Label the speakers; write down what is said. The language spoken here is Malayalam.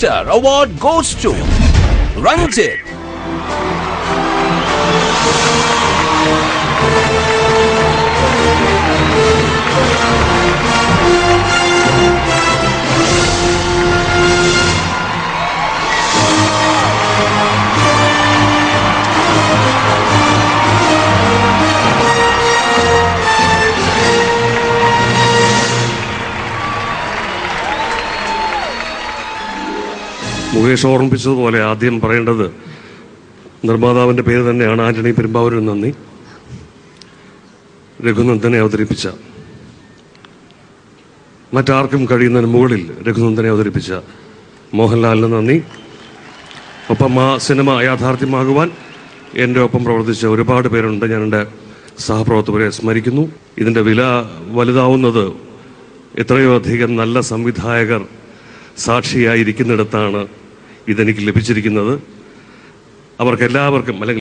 Speaker 1: Star Award goes to Ranjit.
Speaker 2: Mukesh ഓർമ്മിപ്പിച്ചതുപോലെ ആദ്യം പറയേണ്ടത് നിർമ്മാതാവിൻ്റെ പേര് തന്നെയാണ്. ആന്റണി പെരുമ്പാവൂരിന് നന്ദി. രഘുനന്ദനെ അവതരിപ്പിച്ച, മറ്റാർക്കും കഴിയുന്നതിന് മുകളിൽ രഘുനന്ദനെ അവതരിപ്പിച്ച മോഹൻലാലിന് നന്ദി. ഒപ്പം ആ സിനിമ യാഥാർത്ഥ്യമാകുവാൻ എൻ്റെ ഒപ്പം പ്രവർത്തിച്ച ഒരുപാട് പേരുണ്ട്. ഞാൻ എൻ്റെ സഹപ്രവർത്തകരെ സ്മരിക്കുന്നു. ഇതിൻ്റെ വില വലുതാവുന്നത് എത്രയോ അധികം നല്ല സംവിധായകർ സാക്ഷിയായിരിക്കുന്നിടത്താണ് ഇതെനിക്ക് ലഭിച്ചിരിക്കുന്നത്. അവർക്കെല്ലാവർക്കും അല്ലെങ്കിൽ